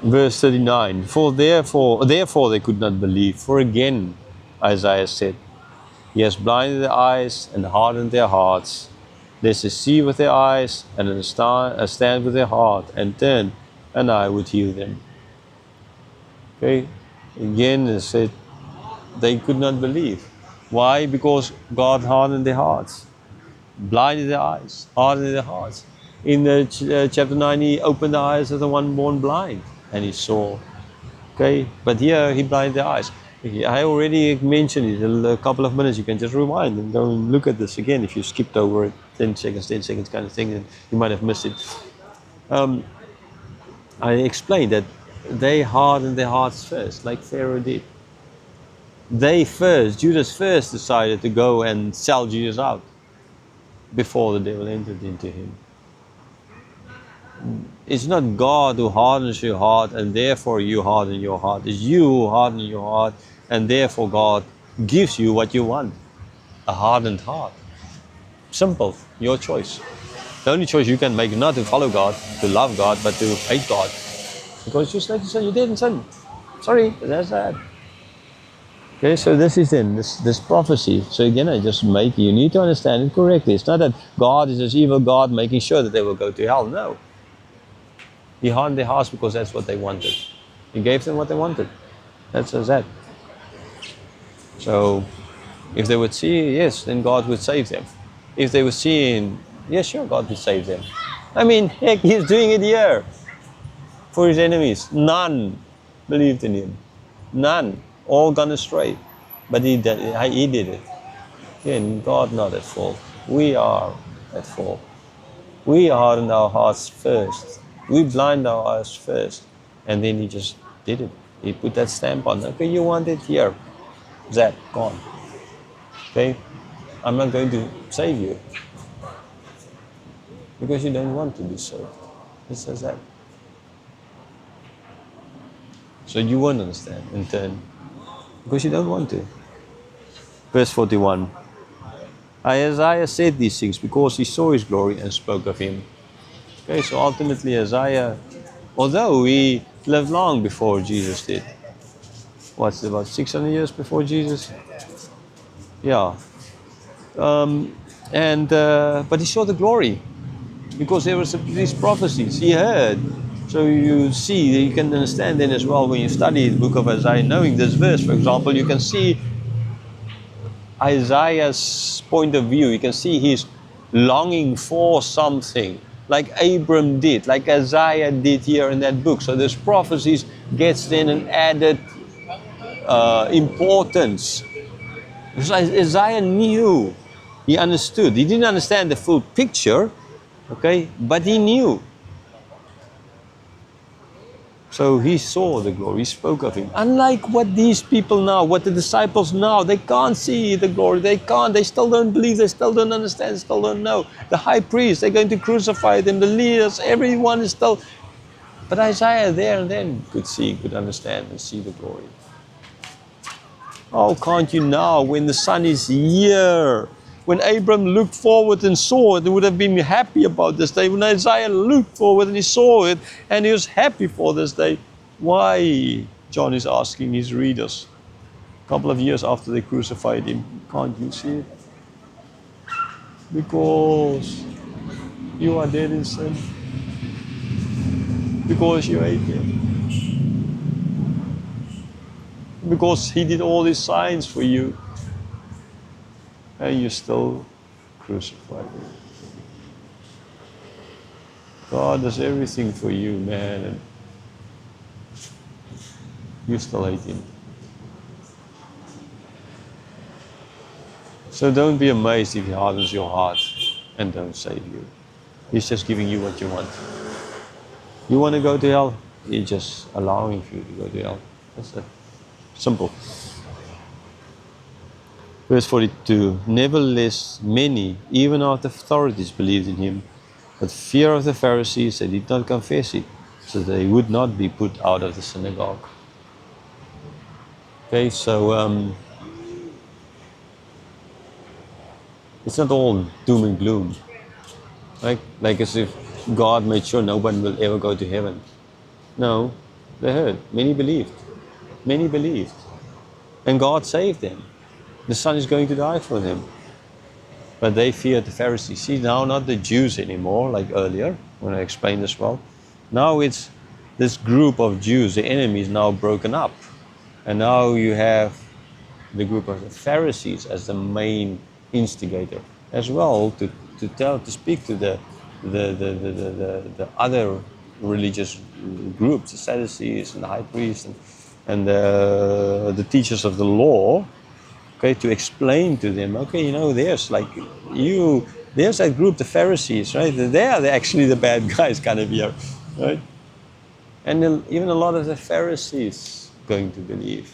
Verse 39, therefore they could not believe. For again, Isaiah said, He has blinded their eyes and hardened their hearts, lest they see with their eyes and understand with their heart and turn, and I would heal them. Okay, again it said they could not believe. Why? Because God hardened their hearts, blinded their eyes, hardened their hearts. In chapter 9, He opened the eyes of the one born blind, and he saw. Okay, but here He blinded their eyes. I already mentioned it a couple of minutes. You can just rewind and go and look at this again if you skipped over it 10 seconds kind of thing, and you might have missed it. I explained that they hardened their hearts first, like Pharaoh did. Judas first decided to go and sell Jesus out before the devil entered into him. It's not God who hardens your heart and therefore you harden your heart. It's you who harden your heart and therefore God gives you what you want. A hardened heart. Simple, your choice. The only choice you can make is not to follow God, to love God, but to hate God. Because just like you said, you didn't sin. Sorry, that's that. Okay, so this is this prophecy. So again, you need to understand it correctly. It's not that God is this evil God making sure that they will go to hell. No. He hardened their hearts because that's what they wanted. He gave them what they wanted. That's that. So, if they would see, yes, then God would save them. If they would see, yes, sure, God would save them. I mean, heck, He's doing it here for His enemies. None believed in Him. None. All gone astray. But He did it. Again, God not at fault. We are at fault. We harden our hearts first. We blind our eyes first. And then He just did it. He put that stamp on. Okay, you want it here. That, gone. Okay? I'm not going to save you. Because you don't want to be saved. It says that. So you won't understand in turn. Because you don't want to. Verse 41. Isaiah said these things because he saw His glory and spoke of Him. Okay, so ultimately Isaiah, although he lived long before Jesus did. What's it, about 600 years before Jesus? Yeah. But he saw the glory because there was these prophecies he heard. So you see, you can understand then as well when you study the book of Isaiah, knowing this verse, for example, you can see Isaiah's point of view. You can see he's longing for something, like Abram did, like Isaiah did here in that book. So those prophecies gets then an added importance. Because Isaiah knew, he understood. He didn't understand the full picture, okay, but he knew. So he saw the glory, he spoke of Him. Unlike what these people now, what the disciples now, they can't see the glory, they still don't believe, they still don't understand, still don't know. The high priest, they're going to crucify them, the leaders, everyone is still... But Isaiah there and then could understand and see the glory. Oh, can't you now, when the Son is here? When Abram looked forward and saw it, he would have been happy about this day. When Isaiah looked forward and he saw it, and he was happy for this day. Why? John is asking his readers. A couple of years after they crucified Him. Can't you see it? Because you are dead in sin. Because you hate Him. Because He did all these signs for you. And you still crucified Him. God does everything for you, man, and you still hate Him. So don't be amazed if He hardens your heart and don't save you. He's just giving you what you want. You want to go to hell? He's just allowing you to go to hell. That's it. Simple. Verse 42, nevertheless many, even of the authorities, believed in Him, but fear of the Pharisees, they did not confess it, so they would not be put out of the synagogue. Okay, so it's not all doom and gloom. Like as if God made sure no one will ever go to heaven. No, They heard. Many believed. Many believed. And God saved them. The Son is going to die for them. But they feared the Pharisees. See, now not the Jews anymore, like earlier, when I explained this well. Now it's this group of Jews, the enemy is now broken up. And now you have the group of the Pharisees as the main instigator as well, to speak to the other religious groups, the Sadducees and the high priests and the teachers of the law, okay, to explain to them, okay, you know, there's that group, the Pharisees, right? They are actually the bad guys kind of here, right? And then even a lot of the Pharisees going to believe.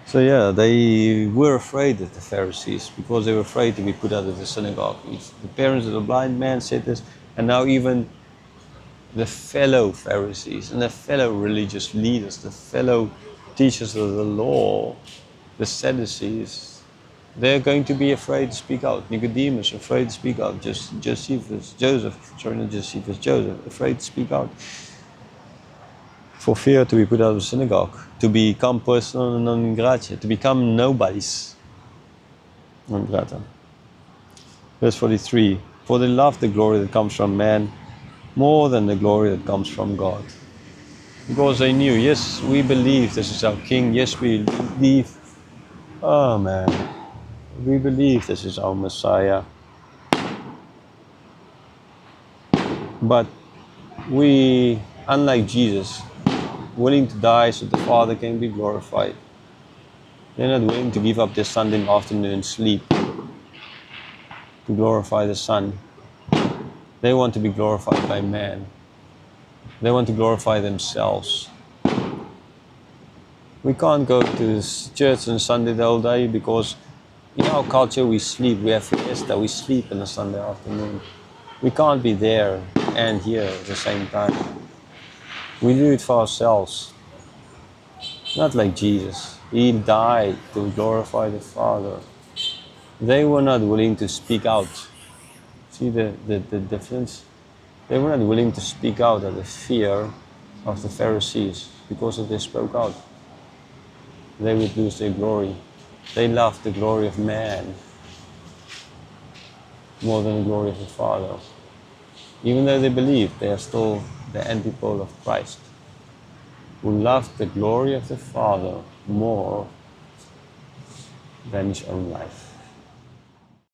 So yeah, they were afraid of the Pharisees because they were afraid to be put out of the synagogue. The parents of the blind man said this, and now even the fellow Pharisees and the fellow religious leaders, the fellow teachers of the law, the Sadducees, they're going to be afraid to speak out. Nicodemus, afraid to speak out. Joseph, afraid to speak out. For fear to be put out of the synagogue, to become persona non grata, to become nobodies. Non grata. Verse 43, for they love the glory that comes from man more than the glory that comes from God. Because they knew, yes, we believe this is our King, yes, we believe, oh man, we believe this is our Messiah. But we, unlike Jesus, willing to die so the Father can be glorified. They're not willing to give up their Sunday afternoon sleep to glorify the Son. They want to be glorified by man. They want to glorify themselves. We can't go to church on Sunday the whole day because in our culture we sleep, we have fiesta, we sleep on a Sunday afternoon. We can't be there and here at the same time. We do it for ourselves. Not like Jesus. He died to glorify the Father. They were not willing to speak out. See the difference? They were not willing to speak out of the fear of the Pharisees, because if they spoke out, they would lose their glory. They loved the glory of man more than the glory of the Father. Even though they believe, they are still the antipole of Christ, who loved the glory of the Father more than his own life.